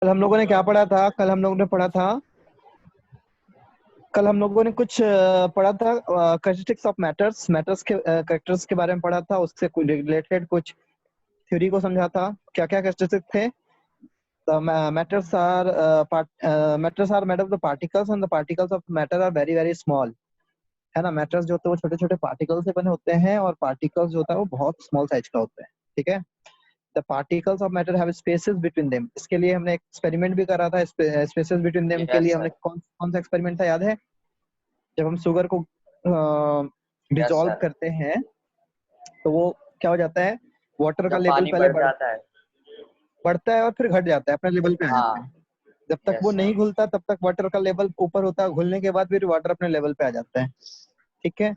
कल हम लोगों ने क्या पढ़ा था? कल हम लोगों ने कुछ पढ़ा था कैरेक्टरिस्टिक्स ऑफ मैटर्स, मैटर्स के कैरेक्टर्स के बारे में पढ़ा था। उससे रिलेटेड कुछ थ्योरी को समझा था। क्या क्या कैरेक्टरिस्टिक्स थे? Matters are made of the particles and the particles of matter are very very small. है ना? मैटर्स जो होते हैं वो छोटे छोटे पार्टिकल्स से बने होते हैं, और पार्टिकल्स जो होता है वो बहुत स्मॉल साइज का होता है। ठीक है? The particles of matter have spaces between them. इसके लिए हमने एक एक्सपेरिमेंट भी करा था। स्पेसेस बिटवीन देम के लिए यस हमने सर। कौन कौन सा एक्सपेरिमेंट था, याद है? जब हम शुगर को यस डिजोल्व सर। करते हैं तो वो क्या हो जाता है? वाटर का जब लेवल पानी पहले बढ़ जाता है। बढ़ता है और फिर घट जाता है, अपने लेवल पे आ जाता हाँ। है। जब तक वो यस नहीं सर। घुलता तब तक वाटर का लेवल ऊपर होता है, घुलने के बाद फिर वाटर अपने लेवल पे आ जाता है। ठीक है?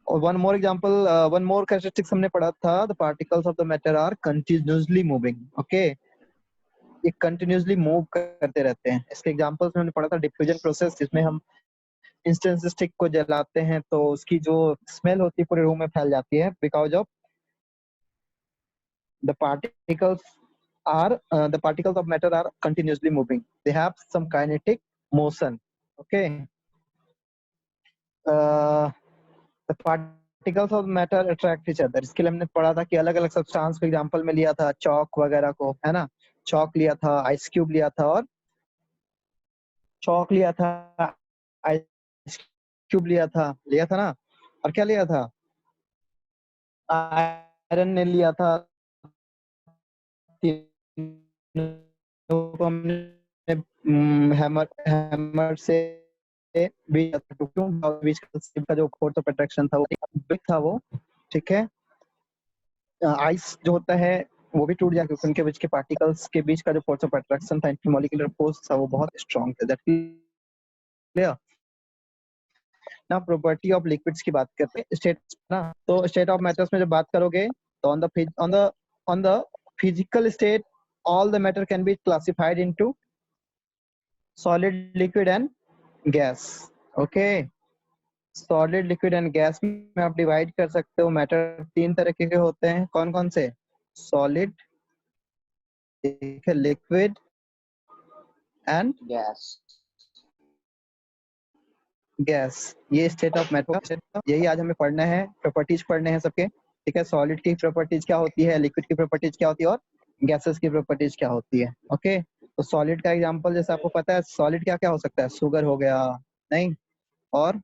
और वन मोर कैरेक्टरिस्टिक्स हमने पढ़ा था, the particles of the matter are continuously moving. Okay? ये कंटिन्यूअसली मूव करते रहते हैं। इसके एग्जांपल्स में हमने पढ़ा था डिफ्यूजन प्रोसेस, जिसमें हम इंस्टेंस स्टिक को जलाते हैं तो उसकी जो स्मेल होती है पूरे रूम में फैल जाती है, because of the particles the particles of matter are continuously moving. They have some kinetic motion. Okay? The particles of matter attract each other. इसके लिए हमने पढ़ा था कि अलग अलग सब्सटेंस को एग्जांपल में लिया था, चौक वगैरह को, है ना? चौक लिया था, आइस क्यूब लिया था, और चौक लिया था, आइस क्यूब लिया था ना? और क्या लिया था? आयरन ने लिया था। तीनों को हमने हैमर हैमर से बीच क्यों बीच का जो फोर्स ऑफ अट्रैक्शन था वो बिग था वो। ठीक है? आइस जो होता है वो भी टूट जाए क्योंकि उनके बीच के पार्टिकल्स के बीच का जो फोर्स ऑफ अट्रैक्शन था, इंटरमॉलिक्यूलर फोर्स था, वो बहुत स्ट्रांग था। That clear? ना प्रॉपर्टी ऑफ लिक्विड्स की बात करते हैं, स्टेट ना। तो स्टेट ऑफ मैटर्स में जब बात करोगे तो on the physical state all the matter can be classified into solid, liquid and gas. Okay? Solid, liquid and gas में आप डिवाइड कर सकते हो। मैटर तीन तरीके के होते हैं। कौन कौन से? Solid, liquid and yes. Gas. ये स्टेट ऑफ मैटर, यही आज हमें पढ़ना है। प्रॉपर्टीज पढ़ने हैं सबके। ठीक है? सॉलिड की प्रॉपर्टीज क्या होती है, लिक्विड की प्रॉपर्टीज क्या होती है, और गैसेस की प्रॉपर्टीज क्या होती है। ओके? तो सॉलिड का एग्जांपल जैसे आपको पता है, सॉलिड क्या क्या हो सकता है? शुगर हो गया, नहीं, और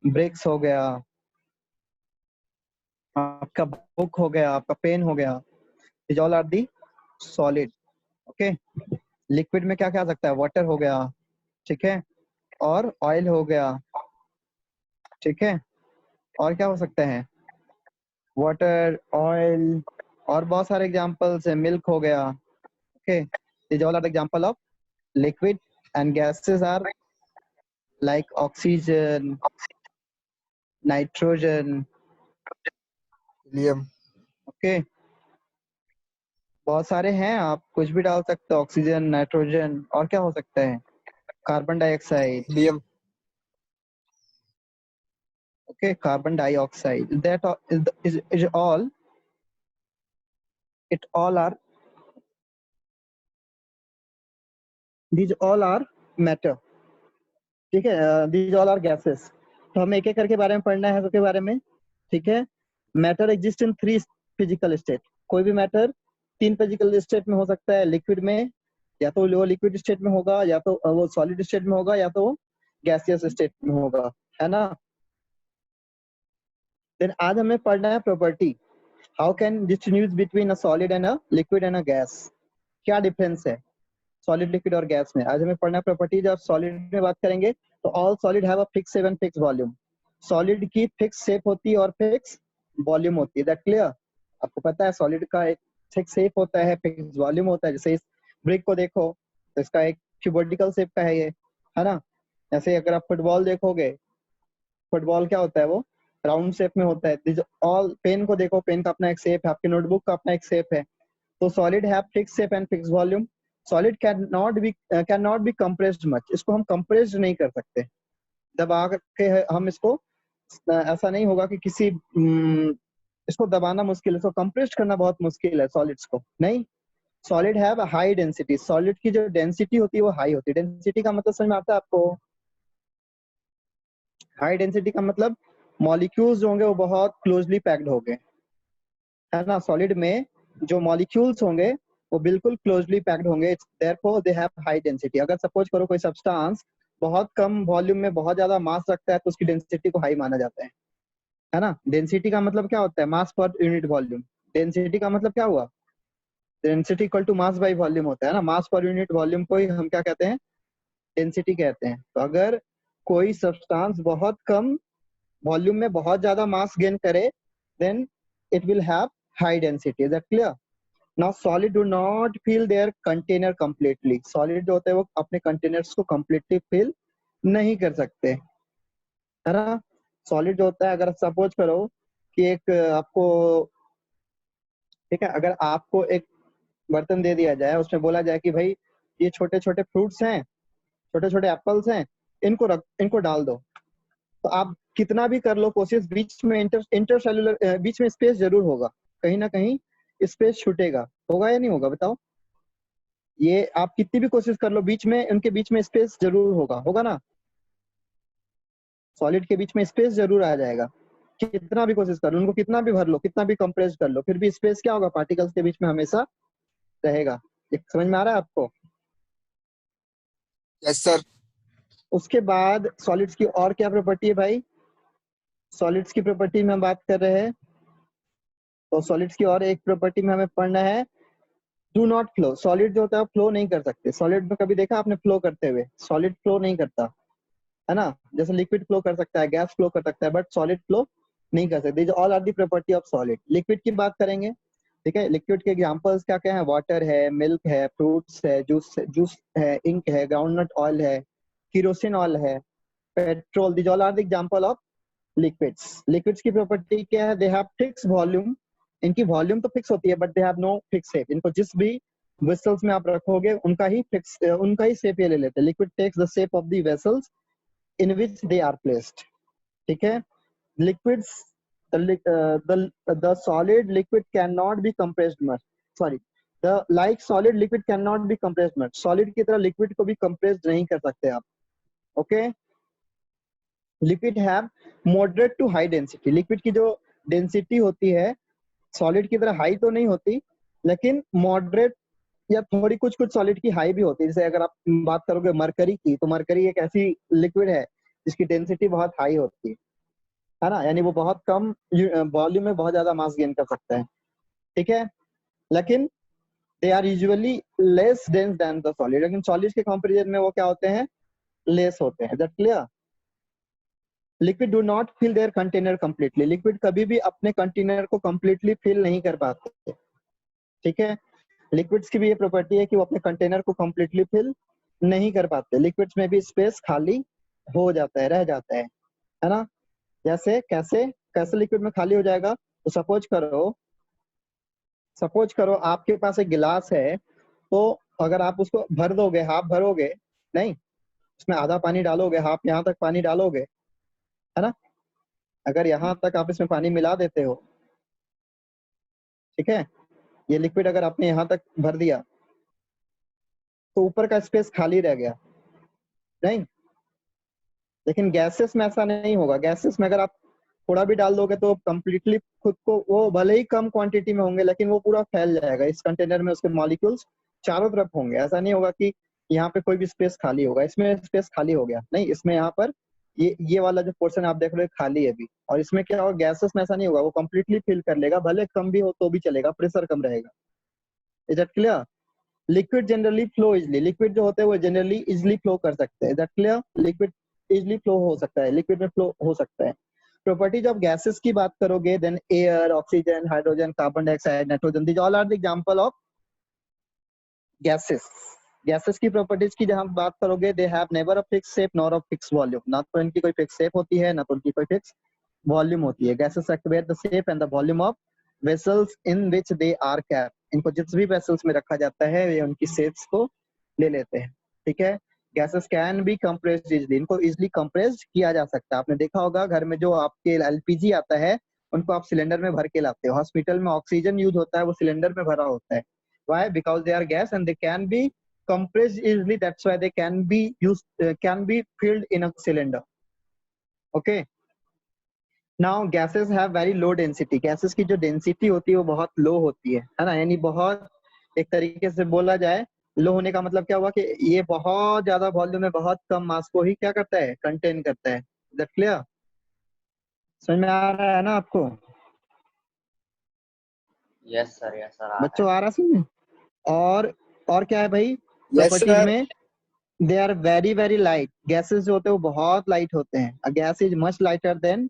ब्रिक्स हो गया, आपका बुक हो गया, आपका पेन हो गया। This all are the solid. Okay? Liquid में क्या क्या आ सकता है? वाटर हो गया, ठीक है, और ऑयल हो गया, ठीक है, और क्या हो सकता है? वाटर, ऑयल, और बहुत सारे एग्जांपल्स है। मिल्क हो गया। Okay? This all are the example of liquid, and gases are like oxygen, nitrogen. Helium. Okay? बहुत सारे हैं, आप कुछ भी डाल सकते हो। ऑक्सीजन, नाइट्रोजन, और क्या हो सकता है? Carbon dioxide. Helium. Okay, carbon dioxide. That is all. It all are. These all are matter. ठीक है? These all are gases. तो हमें एक एक करके बारे में पढ़ना है सबके बारे में। ठीक है? Matter exist in three physical state. कोई भी मैटर तीन फिजिकल स्टेट में हो सकता है। लिक्विड में या तो वो लिक्विड स्टेट में होगा, या तो वो सॉलिड स्टेट में होगा, या तो वो गैसियस स्टेट में होगा। है ना? देन आज हमें पढ़ना है property. How can distinguish between a solid and a liquid and a gas? क्या डिफरेंस है सॉलिड, लिक्विड और गैस में? आज हमें पढ़ना प्रॉपर्टीज। और सॉलिड में बात करेंगे तो all solid have a fix shape and fix volume. Solid की फिक्स शेप होती है और फिक्स वॉल्यूम होती है। That clear? आपको पता है सॉलिड का एक फिक्स शेप होता है, फिक्स वॉल्यूम होता है। जैसे इस ब्रिक को देखो तो इसका एक क्यूबोइडिकल शेप का है ये, है ना? ऐसे अगर आप फुटबॉल देखोगे, फुटबॉल क्या होता है? वो राउंड शेप में होता है। ऑल पेन को देखो, पेन का अपना एक शेप है, आपके नोटबुक का अपना एक शेप है। तो solid have fix shape and fix volume. Solid can not be compressed much. इसको हम कंप्रेस्ड नहीं कर सकते। दबा के हम इसको ऐसा नहीं होगा कि इसको दबाना मुश्किल है, इसको कंप्रेस्ड करना बहुत मुश्किल है सॉलिड्स को, नहीं। Solid have high density, solid की जो डेंसिटी होती है वो हाई होती है। डेंसिटी का मतलब समझ में आता है आपको? हाई डेंसिटी का मतलब मॉलिक्यूल्स जो होंगे वो बहुत क्लोजली पैक्ड होंगे, है ना। सॉलिड में जो मॉलिक्यूल्स होंगे वो बिल्कुल क्लोजली पैक्ड होंगे, therefore they have high density. अगर सपोज करो कोई सब्सटेंस बहुत कम वॉल्यूम में बहुत ज्यादा मास रखता है तो उसकी डेंसिटी को हाई माना जाता है ना। डेंसिटी का मतलब क्या होता है? मास पर यूनिट वॉल्यूम। डेंसिटी का मतलब क्या हुआ? Density equal to mass by volume होता है ना। मास पर यूनिट वॉल्यूम को ही हम क्या कहते हैं? डेंसिटी कहते हैं। तो अगर कोई सब्सटेंस बहुत कम वॉल्यूम में बहुत ज्यादा मास गेन करे then it will have high density. Is that clear? Now solid do not fill their container completely. Solid जो होते हैं वो अपने कंटेनर्स को कंप्लीटली फिल नहीं कर सकते, है ना। सॉलिड जो होता है, अगर सपोज करो कि एक आपको, ठीक है, अगर आपको एक बर्तन दे दिया जाए, उसमें बोला जाए कि भाई ये छोटे छोटे फ्रूट्स हैं, छोटे छोटे एप्पल्स हैं, इनको डाल दो, तो आप कितना भी कर लो कोशिश, बीच में इंटरसेलुलर बीच में स्पेस जरूर होगा, कहीं ना कहीं स्पेस छूटेगा, होगा या नहीं होगा बताओ? ये आप कितनी भी कोशिश कर लो, बीच में उनके बीच में स्पेस जरूर होगा ना। सॉलिड के बीच में स्पेस जरूर आ जाएगा, कितना भी कोशिश कर लो, उनको कितना भी भर लो, कितना भी कंप्रेस कर लो, फिर भी स्पेस क्या होगा? पार्टिकल्स के बीच में हमेशा रहेगा। ये समझ में आ रहा है आपको? Yes sir. उसके बाद सॉलिड्स की और क्या प्रॉपर्टी है भाई? सॉलिड्स की प्रॉपर्टी में हम बात कर रहे हैं, तो सॉलिड्स की और एक प्रॉपर्टी में हमें पढ़ना है, डू नॉट फ्लो। सॉलिड जो होता है फ्लो नहीं कर सकते। सॉलिड में कभी देखा आपने फ्लो करते हुए? सॉलिड फ्लो नहीं करता, है ना। जैसे लिक्विड फ्लो कर सकता है, गैस फ्लो कर सकता है, बट सॉलिड फ्लो नहीं कर सकते। All are the property of solid. Liquid की बात करेंगे, ठीक है। लिक्विड के एग्जांपल्स क्या क्या है? वाटर है, मिल्क है, फ्रूट्स है, जूस है, इंक है, ग्राउंडनट ऑयल है, केरोसिन ऑयल है, petrol. These all are the example of liquids. Liquids की प्रॉपर्टी क्या है? They have fix volume. इनकी वॉल्यूम तो फिक्स होती है but they have no fix shape. इनको जिस भी वेसल्स में आप रखोगे उनका ही शेप ये ले लेते हैं। Liquid takes the shape of the vessels in which they are placed, ठीक है। Liquids the solid liquid cannot be compressed much, sorry, the like solid liquid cannot be compressed much। solid की तरह liquid को भी compressed नहीं कर सकते आप, okay. Liquid have moderate to high density. Liquid की जो डेंसिटी होती है सॉलिड की तरह हाई तो नहीं होती, लेकिन मॉडरेट या थोड़ी कुछ कुछ सॉलिड की हाई भी होती है। जैसे अगर आप बात करोगे मरकरी की, तो मरकरी एक ऐसी लिक्विड है जिसकी डेंसिटी बहुत हाई होती है ना, यानी वो बहुत कम वॉल्यूम में बहुत ज्यादा मास गेन कर सकता है, ठीक है। लेकिन they are usually less dense than the solid. लेकिन सॉलिड के कंपैरिजन में वो क्या होते हैं? लेस होते हैं। That clear? Liquid do not fill their container completely. Liquid कभी भी अपने कंटेनर को कंप्लीटली फिल नहीं कर पाते, ठीक है। लिक्विड्स की भी ये प्रॉपर्टी है कि वो अपने कंटेनर को कंप्लीटली फिल नहीं कर पाते। लिक्विड्स में भी स्पेस खाली हो जाता है, रह जाता है ना। जैसे कैसे कैसे लिक्विड में खाली हो जाएगा? तो सपोज करो आपके पास एक गिलास है, तो अगर आप उसको भर दोगे, हाफ भरोगे नहीं, उसमें आधा पानी डालोगे, हाफ यहाँ तक पानी डालोगे, है ना। अगर यहाँ तक आप इसमें पानी मिला देते हो, ठीक है, ये लिक्विड अगर आपने यहाँ तक भर दिया तो ऊपर का स्पेस खाली रह गया नहीं। लेकिन गैसेस में ऐसा नहीं होगा। गैसेस में अगर आप थोड़ा भी डाल दोगे तो कंप्लीटली खुद को, वो भले ही कम क्वांटिटी में होंगे लेकिन वो पूरा फैल जाएगा इस कंटेनर में, उसके मॉलिक्यूल्स चारों तरफ होंगे। ऐसा नहीं होगा कि यहाँ पे कोई भी स्पेस खाली होगा। इसमें स्पेस खाली हो गया नहीं, इसमें यहाँ पर ये वाला जो पोर्शन आप देख रहे हो खाली है अभी। और इसमें क्या होगा? गैसेस में ऐसा नहीं होगा, वो कंप्लीटली फिल कर लेगा, भले कम भी हो तो भी चलेगा, प्रेशर कम रहेगा। Is that clear? Liquid generally flow easily. Liquid जो होते हैं वो जनरली इजली फ्लो कर सकते हैं। That clear? Liquid easily flow हो सकता है, लिक्विड में फ्लो हो सकता है। प्रॉपर्टीज ऑफ गैसेस की बात करोगे, then air, oxygen, hydrogen, carbon dioxide, nitrogen, these all are the example of gases. Gases की प्रॉपर्टीज की जहां बात करोगे, they have never a fix shape nor a fix volume. ना तो इनकी कोई फिक्स शेप होती है, ना तो इनकी कोई फिक्स वॉल्यूम होती है। Gases activate the shape and the volume of vessels in which they are capped. इनको जिस भी वेसल्स में रखा जाता है वे उनकी शेप्स को ले लेते हैं, ठीक है। Gases can be compressed easily. इनको इजली कंप्रेस्ड किया जा सकता है। आपने देखा होगा घर में जो आपके एलपीजी आता है उनको आप सिलेंडर में भर के लाते हो। हॉस्पिटल में ऑक्सीजन यूज होता है, वो सिलेंडर में भरा होता है। Why? Because they are gas and they can be compressed easily. That's why they can be used, can be filled in a cylinder. Okay. Now gases have very low density. Gases की जो density होती है वो बहुत लो होती है ना, यानी बहुत, एक तरीके से बोला जाए लो होने का मतलब क्या हुआ कि ये बहुत ज्यादा वॉल्यूम में बहुत कम मास को ही क्या करता है, कंटेन करता है. That clear? समझ में आ रहा है ना आपको? यस सर आ रहा बच्चों आ रहा समझ? और क्या है भाई Yes, प्रॉपर्टीज sir. में? They are very very light. Gases जो होते हैं वो बहुत लाइट होते हैं. A gas is much lighter than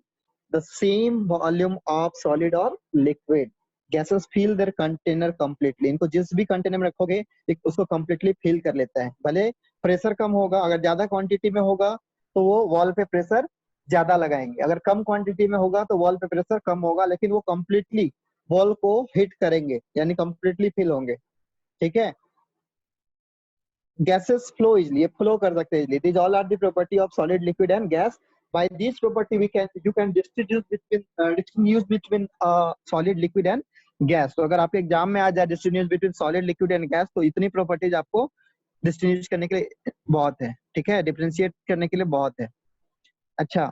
the same volume of solid और liquid. Gases fill their container completely. इनको जिस भी कंटेनर में रखोगे उसको कंप्लीटली फिल कर लेता है. भले प्रेशर कम होगा, अगर ज्यादा क्वांटिटी में होगा तो वो वॉल पे प्रेशर ज्यादा लगाएंगे, अगर कम क्वांटिटी में होगा तो वॉल पे प्रेशर कम होगा, लेकिन वो कंप्लीटली वॉल को हिट करेंगे, यानी कंप्लीटली फिल होंगे. ठीक है. gases flow easily, ये flow कर सकते हैं easily. These all are the property of solid, liquid and gas. By this property you can distinguish between solid, liquid and gas. तो अगर आपके एग्जाम में आ जाए distinguish between solid, liquid and gas, तो इतनी properties आपको distinguish करने के लिए बहुत है. ठीक है, differentiate करने के लिए बहुत है. अच्छा,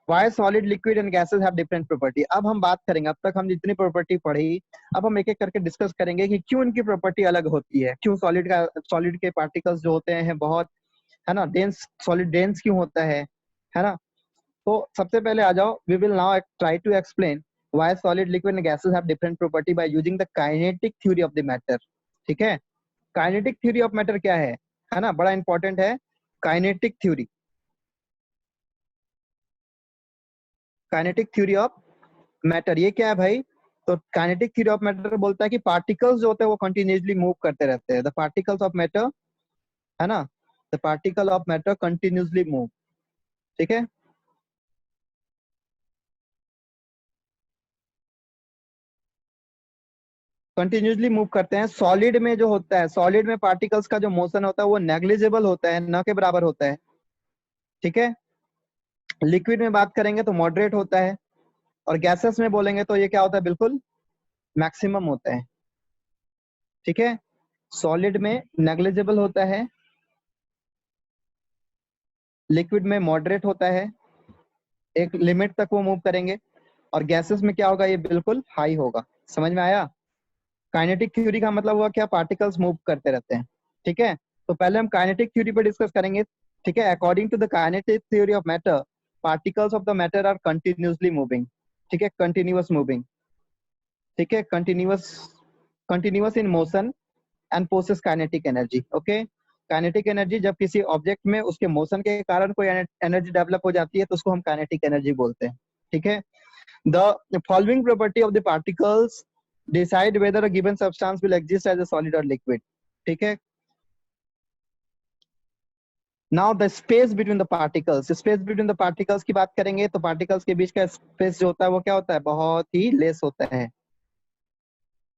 why solid, liquid and gases have different property. अब हम बात करेंगे, अब तक हम जितनी प्रॉपर्टी पढ़ी अब हम एक एक करके डिस्कस करेंगे कि क्यों इनकी प्रॉपर्टी अलग होती है, क्यों सॉलिड के पार्टिकल्स जो होते हैं बहुत, है ना, डेंस, सॉलिड डेंस क्यों होता है ना. तो सबसे पहले आ जाओ, we will now try to explain why solid, liquid and gases have different property by using the kinetic theory of the matter. ठीक है, काइनेटिक थ्योरी ऑफ मैटर क्या है ना, बड़ा इंपॉर्टेंट है. Kinetic theory, kinetic theory of matter ये क्या है भाई? तो काइनेटिक थ्योरी ऑफ मैटर बोलता है कि पार्टिकल्स जो होते हैं वो कंटिन्यूअसली मूव करते रहते हैं. द पार्टिकल्स ऑफ मैटर, है ना, the particle of matter continuously move. ठीक है, कंटिन्यूअसली मूव करते हैं. सॉलिड में जो होता है, सॉलिड में पार्टिकल्स का जो मोशन होता है वो नेग्लिजिबल होता है, न के बराबर होता है. ठीक है, लिक्विड में बात करेंगे तो मॉडरेट होता है, और गैसेस में बोलेंगे तो ये क्या होता है, बिल्कुल मैक्सिमम होता है. ठीक है, सॉलिड में नेग्लिजिबल होता है, लिक्विड में मॉडरेट होता है, एक लिमिट तक वो मूव करेंगे, और गैसेस में क्या होगा, ये बिल्कुल हाई होगा. समझ में आया? काइनेटिक थ्योरी का मतलब हुआ क्या, पार्टिकल्स मूव करते रहते हैं. ठीक है, तो पहले हम काइनेटिक थ्योरी पर डिस्कस करेंगे. ठीक है, according to the kinetic theory of matter, particles of the matter are continuously moving. ठीक है, कंटिन्यूअस मूविंग. ठीक है, continuous in motion and possess kinetic energy. Okay, kinetic energy जब किसी ऑब्जेक्ट में उसके मोशन के कारण कोई एनर्जी डेवलप हो जाती है तो उसको हम काइनेटिक एनर्जी बोलते हैं. ठीक है, the following property of the particles decide whether a given substance will exist as a solid और लिक्विड. ठीक है, now the space between the particles, space between the particles की बात करेंगे तो पार्टिकल्स के बीच का स्पेस जो होता है वो क्या होता है, बहुत ही लेस होता है.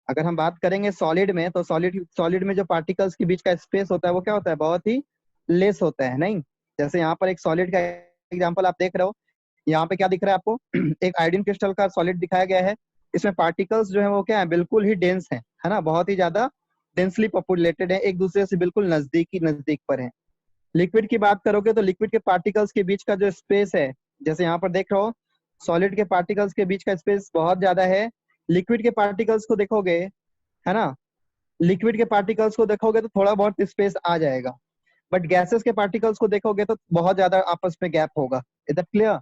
अगर हम बात करेंगे सॉलिड में तो सॉलिड में जो पार्टिकल्स के बीच का स्पेस होता है वो क्या होता है, बहुत ही लेस होता है. नहीं, जैसे यहाँ पर एक सॉलिड का एग्जांपल आप देख रहे हो, यहाँ पे क्या दिख रहा है आपको एक आयोडीन क्रिस्टल का सॉलिड दिखाया गया है. इसमें पार्टिकल्स जो है वो क्या है, बिल्कुल ही डेंस है ना, बहुत ही ज्यादा डेंसली पॉपुलेटेड है, एक दूसरे से बिल्कुल नजदीक पर है. लिक्विड की बात करोगे तो लिक्विड के पार्टिकल्स के बीच का जो स्पेस है, जैसे यहाँ पर देख रहे हो, सॉलिड के पार्टिकल्स के बीच का स्पेस बहुत ज्यादा है. लिक्विड के पार्टिकल्स को देखोगे, है ना, लिक्विड के पार्टिकल्स को देखोगे तो थोड़ा बहुत स्पेस आ जाएगा, बट गैसेस के पार्टिकल्स को देखोगे तो बहुत ज्यादा आपस में गैप होगा. Is that clear?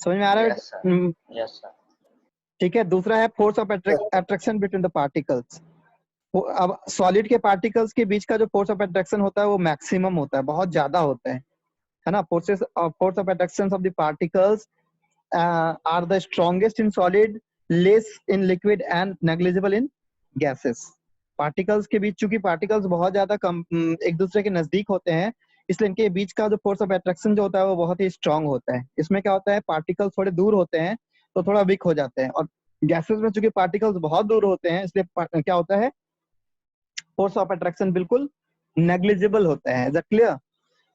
समझ में आ रहा है? Yes sir. ठीक है, दूसरा है force of attraction between the particles. अब सॉलिड के पार्टिकल्स के बीच का जो फोर्स ऑफ अट्रैक्शन होता है वो मैक्सिमम होता है, बहुत ज्यादा होता है ना. Force of attraction of the particles are the strongest in solid, less in liquid and negligible in gases. Particles के बीच, चूंकि पार्टिकल्स बहुत ज्यादा एक दूसरे के नजदीक होते हैं, इसलिए इनके बीच का जो फोर्स ऑफ अट्रैक्शन जो होता है वो बहुत ही स्ट्रांग होता है. इसमें क्या होता है, पार्टिकल्स थोड़े दूर होते हैं तो थोड़ा वीक हो जाते हैं, और गैसेस में चूंकि पार्टिकल्स बहुत दूर होते हैं इसलिए क्या होता है, फोर्स ऑफ अट्रैक्शन बिल्कुल नेग्लिजिबल होता है. Is that clear?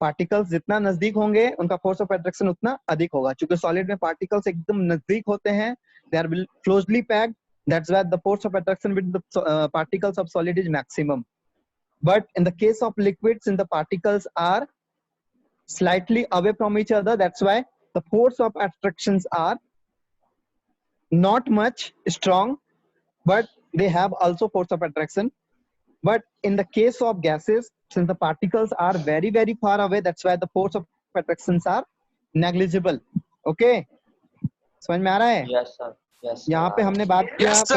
पार्टिकल्स जितना नजदीक होंगे उनका फोर्स ऑफ अट्रैक्शन उतना अधिक होगा. क्योंकि सॉलिड में पार्टिकल्स एकदम नजदीक होते हैं, they are closely packed, That's why the force of attraction with the particles of solid is maximum. But in the case of liquids, since the particles are slightly away from each other, that's why the force of attractions are not much strong, but they have also force of attraction. But in the case of gases, since the particles are very very far away, that's why the force of attractions are negligible. Okay, समझ में आ रहा है? Yes sir. Yes sir. यहाँ पे हमने बात किया, Yes, sir.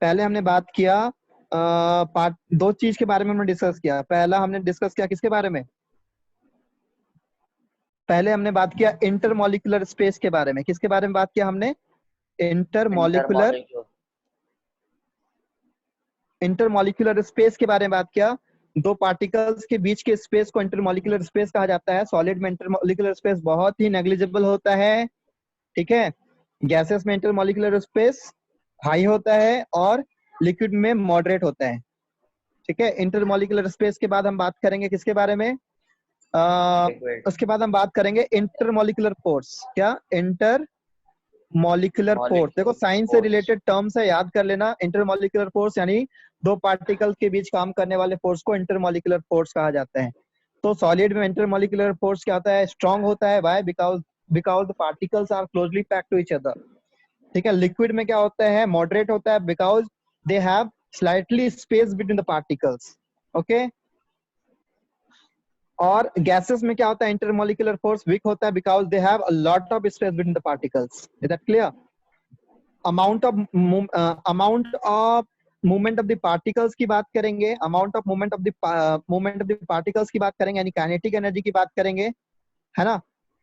पहले हमने बात किया पार्ट दो चीज के बारे में हमने डिस्कस किया। पहला हमने डिस्कस किया किसके बारे में? पहले हमने बात किया इंटरमॉलिक्यूलर स्पेस के बारे में। किसके बारे में बात किया हमने? इंटरमॉलिक्यूलर स्पेस के बारे में बात किया। दो पार्टिकल्स के बीच के स्पेस को इंटरमॉलिक्यूलर स्पेस कहा जाता है। सॉलिड में इंटरमॉलिक्यूलर स्पेस बहुत ही नेग्लिजिबल होता है, ठीक है। गैसेस में इंटरमॉलिक्यूलर स्पेस हाई होता है और लिक्विड में मॉडरेट होता है, ठीक है। इंटरमॉलिक्यूलर स्पेस के बाद हम बात करेंगे किसके बारे में? Liquid. उसके बाद हम बात करेंगे इंटरमॉलिक्यूलर फोर्स। क्या? Inter molecular force. देखो साइंस से रिलेटेड टर्म्स है, याद कर लेना। इंटरमॉलिक्यूलर फोर्स यानी दो पार्टिकल्स के बीच काम करने वाले फोर्स को इंटरमॉलिक्यूलर फोर्स कहा जाता है। तो सॉलिड में इंटरमॉलिक्यूलर फोर्स क्या होता है? स्ट्रांग होता है। Why? Because the particles are closely packed to each other, ठीक है। लिक्विड में क्या होता है? मॉडरेट होता है because they have slightly space between the particles, okay. और गैसेस में क्या होता है? इंटरमॉलिक्यूलर फोर्स वीक होता है because they have a lot of space between the particles. Is that clear? Amount of movement of the particles की बात करेंगे, amount of movement of the particles की बात करेंगे, यानी काइनेटिक एनर्जी की बात करेंगे, है ना।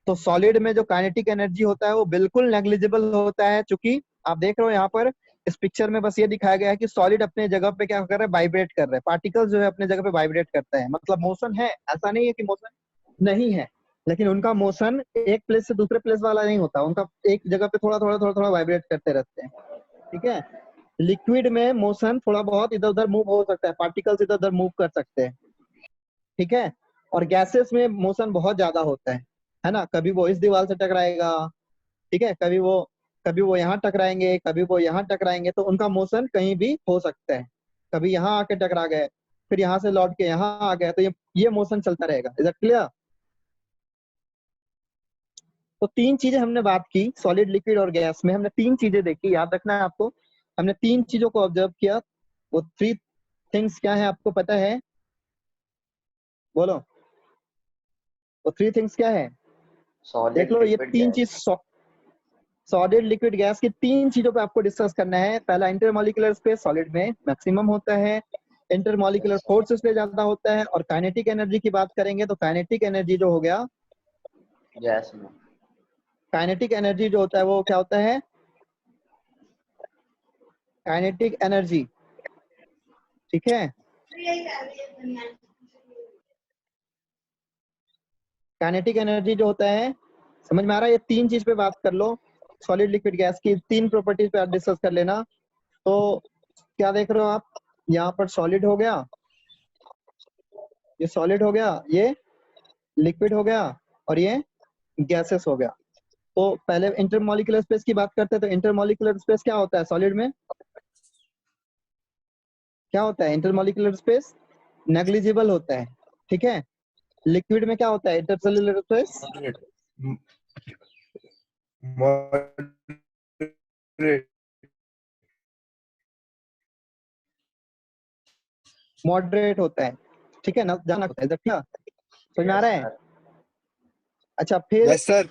तो सॉलिड में जो काइनेटिक एनर्जी होता है वो बिल्कुल नेग्लिजिबल होता है। चूंकि आप देख रहे हो यहाँ पर इस पिक्चर में बस ये दिखाया गया है कि सॉलिड अपने जगह पे क्या कर रहा है? वाइब्रेट कर रहा है। पार्टिकल्स जो है अपने जगह पे वाइब्रेट करता है, मतलब मोशन है। ऐसा नहीं है कि मोशन नहीं है, लेकिन उनका मोशन एक प्लेस से दूसरे प्लेस वाला नहीं होता। उनका एक जगह पे थोड़ा थोड़ा थोड़ा थोड़ा वाइब्रेट करते रहते हैं, ठीक है। लिक्विड में मोशन थोड़ा बहुत इधर उधर मूव हो सकता है, पार्टिकल्स इधर उधर मूव कर सकते हैं, ठीक है। और गैसेस में मोशन बहुत ज्यादा होता है ना। कभी वो इस दीवार से टकराएगा, ठीक है, कभी वो यहाँ टकराएंगे, कभी वो यहाँ टकराएंगे, तो उनका मोशन कहीं भी हो सकता है। कभी यहाँ आके टकरा गए, फिर यहाँ से लौट के यहाँ आ गए, तो ये मोशन चलता रहेगा। Is that clear? तो तीन चीजें हमने बात की सॉलिड, लिक्विड और गैस में। हमने तीन चीजें देखी, याद रखना है आपको। हमने तीन चीजों को ऑब्जर्व किया। वो थ्री थिंग्स क्या है आपको पता है? बोलो, वो थ्री थिंग्स क्या है? Solid, देख लो, ये liquid, तीन gas. चीज सॉलिड, लिक्विड, गैस की तीन चीजों पे आपको डिस्कस करना है। पहला, इंटरमॉलिक्यूलर स्पेस सॉलिड में मैक्सिमम होता है, इंटरमॉलिक्यूलर फोर्स इसलिए ज्यादा होता है। और काइनेटिक एनर्जी की बात करेंगे तो काइनेटिक एनर्जी जो हो गया, Gas में. काइनेटिक एनर्जी जो होता है वो क्या होता है? काइनेटिक एनर्जी, ठीक है। काइनेटिक एनर्जी जो होता है, समझ में आ रहा है? ये तीन चीज पे बात कर लो। सॉलिड, लिक्विड, गैस की तीन प्रॉपर्टीज पे आप डिस्कस कर लेना। तो क्या देख रहे हो आप? यहाँ पर सॉलिड हो गया, ये सॉलिड हो गया, ये लिक्विड हो गया, और ये गैसेस हो गया। तो पहले इंटरमॉलिक्यूलर स्पेस की बात करते हैं। तो इंटरमॉलिक्यूलर स्पेस क्या होता है सॉलिड में? क्या होता है इंटरमॉलिक्यूलर स्पेस? नेग्लिजिबल होता है, ठीक है। लिक्विड में क्या होता है इंटरसेल्युलर स्पेस? मॉडरेट होता है, ठीक है ना, जाना होता है। क्या समझ में आ रहा है? Yes, sir. अच्छा, फिर Yes, sir.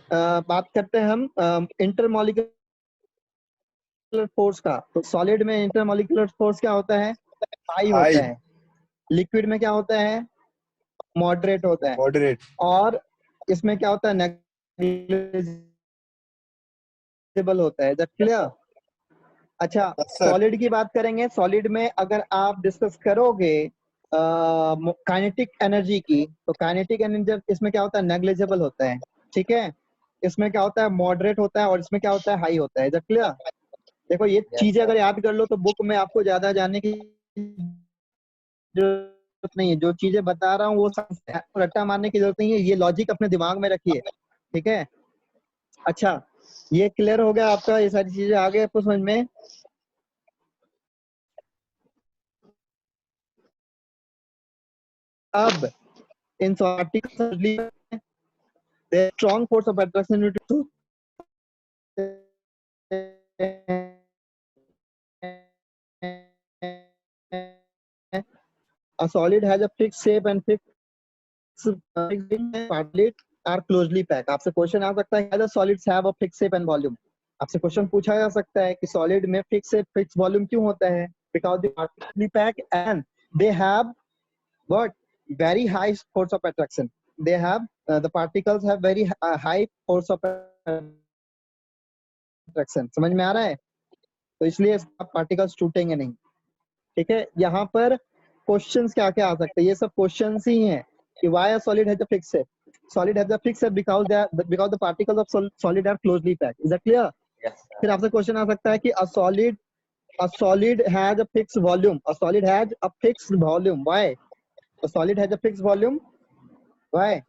बात करते हैं हम इंटरमॉलिक्यूलर फोर्स का। तो सॉलिड में इंटरमॉलिक्यूलर फोर्स क्या होता है? हाई होता है। लिक्विड में क्या होता है? मॉडरेट होता है। Moderate. और इसमें क्या होता है? नेग्लिजिबल होता है। That clear? अच्छा, Yes, sir. सॉलिड की बात करेंगे। सॉलिड में अगर आप डिस्कस करोगे काइनेटिक एनर्जी की, तो काइनेटिक एनर्जी इसमें क्या होता है? नेग्लिजिबल होता है, ठीक है। इसमें क्या होता है? मॉडरेट होता है। और इसमें क्या होता है? हाई होता है। Is that clear? देखो, ये Yes, चीजें sir. अगर याद कर लो तो बुक में आपको ज्यादा जानने की जरूरत नहीं है। जो चीजें बता रहा हूँ वो रट्टा मारने की जरूरत नहीं है। ये लॉजिक अपने दिमाग में रखिए, ठीक है। अच्छा, ये क्लियर हो गया आपका, ये सारी चीजें आ गई आपको समझ में? अब इन particles the strong force of attraction due to a solid has a fixed shape and fixed partly are closely packed. आपसे क्वेश्चन आ सकता है, the solids have a fixed shape and volume. आपसे क्वेश्चन पूछा जा सकता है कि सॉलिड में फिक्स shape फिक्स वॉल्यूम क्यों होता है? Because they are closely packed and they have what? Very high force of attraction. They have the particles have very high force of attraction. समझ में आ रहा है? तो इसलिए पार्टिकल्स टूटेंगे नहीं। ठीक है, यहाँ पर क्वेश्चंस क्या क्या आ सकते हैं, ये सब क्वेश्चंस ही हैं कि why a solid has a fixed shape. Solid has a fixed shape because the particles of solid are closely packed. Is that clear? Yes, sir. फिर आपसे क्वेश्चन आ सकता है कि a solid has a fixed volume. A solid has a fixed volume, why? A solid has a fixed volume, why?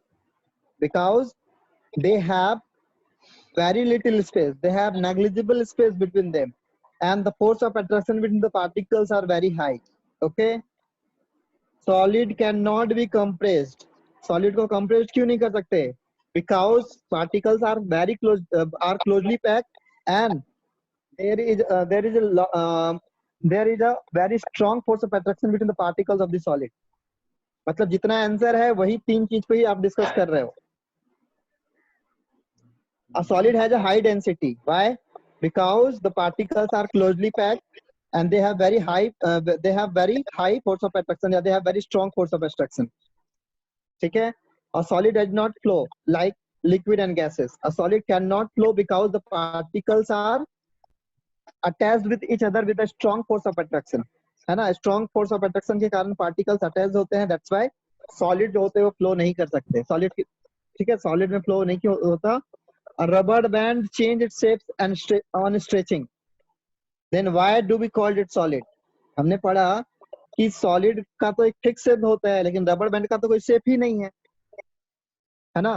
Because they have very little space, they have negligible space between them, and the force of attraction between the particles are very high. Okay, solid cannot be compressed. Solid को compressed क्यों नहीं कर सकते? Because particles are very close, are closely packed, and there is a very strong force of attraction between the particles of the solid. मतलब जितना answer है वही तीन चीज को ही आप डिस्कस कर रहे हो। A solid has a high density. Why? Because the particles are closely packed and they have very high force of attraction. Yeah, they have very strong force of attraction. ठीक है? A solid does not flow like liquid and gases. A solid cannot flow because the particles are attached with each other with a strong force of attraction. है ना? Strong force of attraction के कारण particles attached होते हैं. That's why solid जो होते हैं वो flow नहीं कर सकते. Solid ठीक है, solid में flow नहीं क्यों होता? A rubber band change its shape and on stretching. Then why do we call it solid? हमने पढ़ा कि solid का तो एक fixed shape होता है, लेकिन rubber band का तो कोई shape ही नहीं है ना?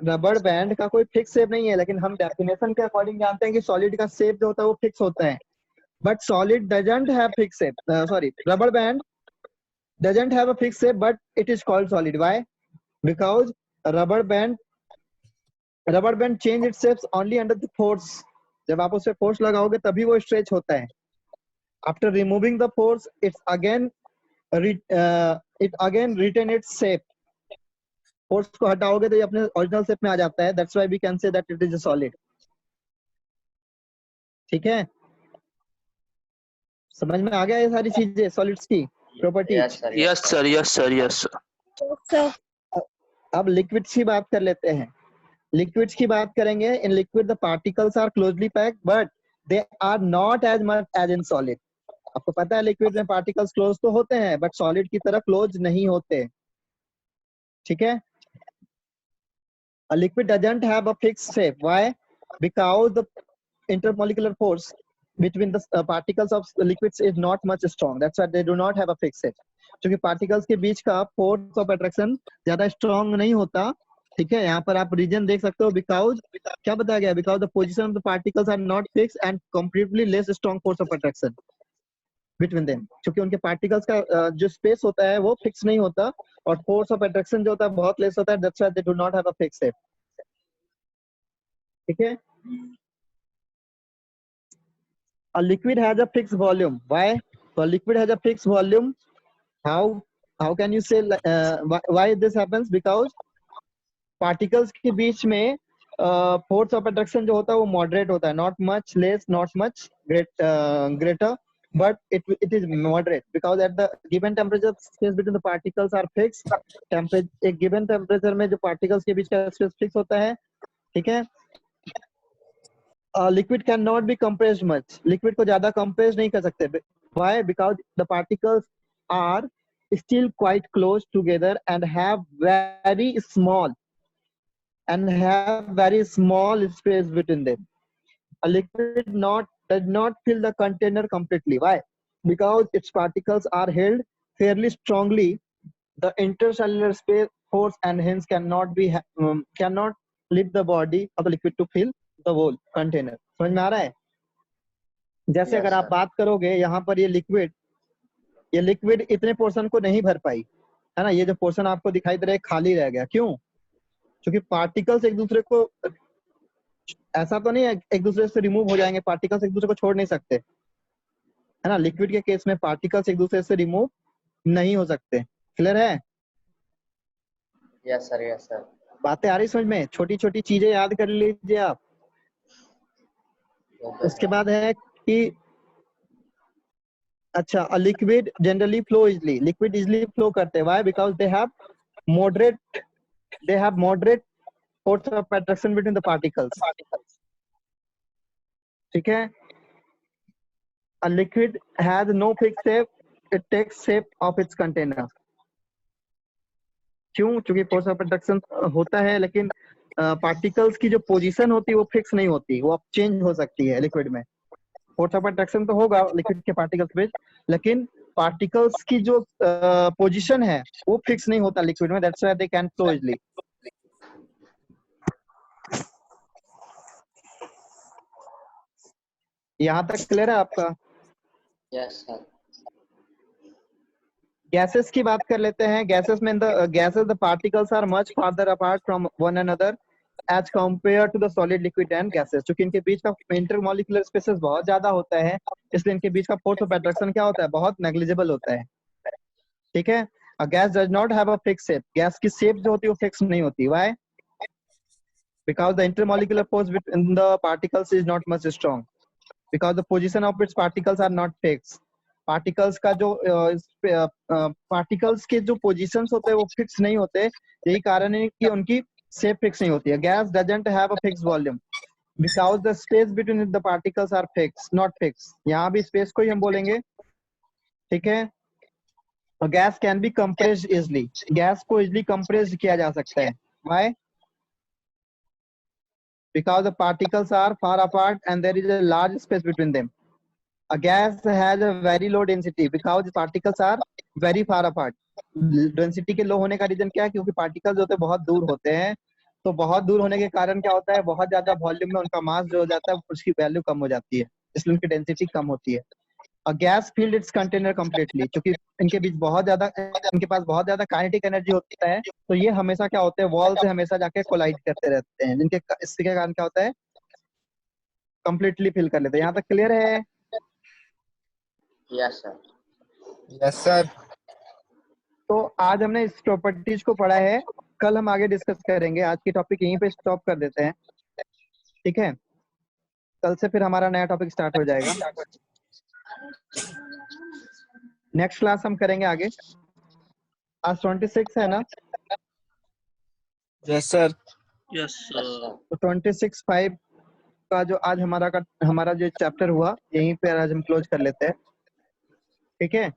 रबर बैंड का कोई फिक्स शेप नहीं है, लेकिन हम डेफिनेशन के अकॉर्डिंग जानते हैं कि सॉलिड का शेप जो होता है वो फिक्स होता है, but solid doesn't have fix shape. Sorry, rubber band doesn't have a fix shape but it is called solid. Why? Because rubber band change it's shapes only under the force. जब आप उसे force लगाओगे तभी वो stretch होता है। After removing the force it again retain its shape. Force को हटाओगे तो ये अपने ओरिजिनल शेप में आ जाता है। That's why we can say that it is a solid. ठीक है, समझ में आ गया ये सारी चीजें सॉलिड्स की property? Yes, sir. Yes, sir. Yes, sir. Yes, sir. अब लिक्विड्स की बात कर लेते हैं। लिक्विड्स की बात करेंगे। In liquid the particles are closely packed but they are not as much as in solid. आपको पता है लिक्विड में पार्टिकल्स क्लोज तो होते हैं बट सॉलिड की तरह क्लोज नहीं होते। ठीक है, a liquid doesn't have a fixed shape. Why? Because the intermolecular force between the particles of liquids is not much strong. That's why they do not have a fixed shape. क्योंकि particles के बीच का force of attraction ज्यादा strong नहीं होता। ठीक है, यहाँ पर आप रीजन देख सकते हो। बिकॉज क्या बताया गया? Because the position of the particles are not fix and comparatively less strong force of attraction between them. क्योंकि उनके पार्टिकल्स का जो स्पेस होता है वो फिक्स नहीं होता और फोर्स ऑफ अट्रैक्शन जो होता है बहुत लेस होता है। That's why they do not have a fix shape. ठीक है, a liquid has a fixed volume. Why? So a liquid has a fixed volume. How can you say why this happens? Because particles के बीच में force of attraction जो होता है वो moderate होता है, not much less, not much greater, but it is moderate because at the given temperature space between the particles are fixed. एक given temperature में जो particles के बीच का space fix होता है। ठीक है, liquid cannot be compressed much. Liquid को ज्यादा compress नहीं कर सकते। Why? Because the particles are still quite close together and have very small space between them. A liquid does not fill the container completely. Why? Because its particles are held fairly strongly. The intercellular space force and hence cannot lift the body of the liquid to fill the whole container. समझ में आ रहा है? जैसे Yes, अगर आप sir. बात करोगे यहाँ पर ये लिक्विड इतने पोर्शन को नहीं भर पाई, है ना। ये जो पोर्शन आपको दिखाई दे रहा है खाली रह गया, क्यों? क्योंकि पार्टिकल्स एक दूसरे को, ऐसा तो नहीं है एक दूसरे से रिमूव हो जाएंगे, पार्टिकल्स एक दूसरे को छोड़ नहीं सकते, है ना। लिक्विड के केस में पार्टिकल्स एक दूसरे से रिमूव नहीं हो सकते। क्लियर है? Yes, sir. Yes, sir. बातें आ रही समझ में? छोटी छोटी चीजें याद कर लीजिए आप। Okay, उसके sir. बाद है कि अच्छा, a liquid generally flow easily, liquid easily flow करते हैं। Why? Because they have moderate force of attraction between the particles. ठीक है। A liquid has no fix shape, it takes shape of its container. क्यों? क्योंकि force of attraction होता है, लेकिन particles की जो पोजीशन होती है वो फिक्स नहीं होती, वो अब चेंज हो सकती है लिक्विड में। फोर्स ऑफ अट्रैक्शन तो होगा लिक्विड के पार्टिकल्स बीच, लेकिन पार्टिकल्स की जो पोजीशन है वो फिक्स नहीं होता लिक्विड में। That's why they can flow easily. यहाँ तक क्लियर है आपका? Yes, sir. गैसेस की बात कर लेते हैं। गैसेस में the particles are much farther apart from one another as compare to the solid, liquid and gases. क्योंकि इनके बीच का इंटरमॉलिक्यूलर स्पेसेस बहुत ज्यादा होता है, इसलिए इनके बीच का फोर्स ऑफ अट्रैक्शन क्या होता है? बहुत नेग्लिजिबल होता है। ठीक है। A gas does not have a fix shape, gas की शेप जो होती है वो फिक्स नहीं होती। Why? Because the intermolecular force between the particles is not much strong, because the position of its particles are not fix. Particles का जो particles के जो पोजीशंस होते हैं वो फिक्स नहीं होते, यही कारण है कि उनकी शेप फिक्स नहीं होती है। Gas doesn't have a fix volume because the space between the particles are fix, not fix. यहाँ भी स्पेस को ही हम बोलेंगे। ठीक है। Gas can be compressed easily, gas को इजली कंप्रेस्ड किया जा सकता है। Why? because the particles are far apart and there is a large space between them. A gas has a very low density because the particles are very far apart. Density के लो होने का reason क्या है? क्योंकि particles होते हैं बहुत दूर होते हैं, तो बहुत दूर होने के कारण क्या होता है? बहुत ज्यादा वॉल्यूम में उनका मास जो हो जाता है उसकी वैल्यू कम हो जाती है, इसलिए उनकी डेंसिटी कम होती है। A gas field it's container completely, क्योंकि इनके बीच इनके पास बहुत ज्यादा काइनेटिक एनर्जी होता है, तो ये हमेशा क्या होते हैं? वॉल से हमेशा जाके कोलाइड करते रहते हैं, जिनके इसके कारण क्या होता है? कंप्लीटली फिल कर लेते हैं। यहाँ तक क्लियर है? Yes, sir. Yes, sir. तो आज हमने इस प्रॉपर्टीज को पढ़ा है, कल हम आगे डिस्कस करेंगे। आज की टॉपिक यहीं पे स्टॉप कर देते हैं। ठीक है। कल से फिर हमारा नया टॉपिक स्टार्ट हो जाएगा। नेक्स्ट क्लास हम करेंगे आगे। आज 26 है ना? Yes, sir. Yes, Yes, sir. तो 26/5 का जो आज हमारा जो चैप्टर हुआ, यहीं पे आज हम क्लोज कर लेते हैं। ठीक है।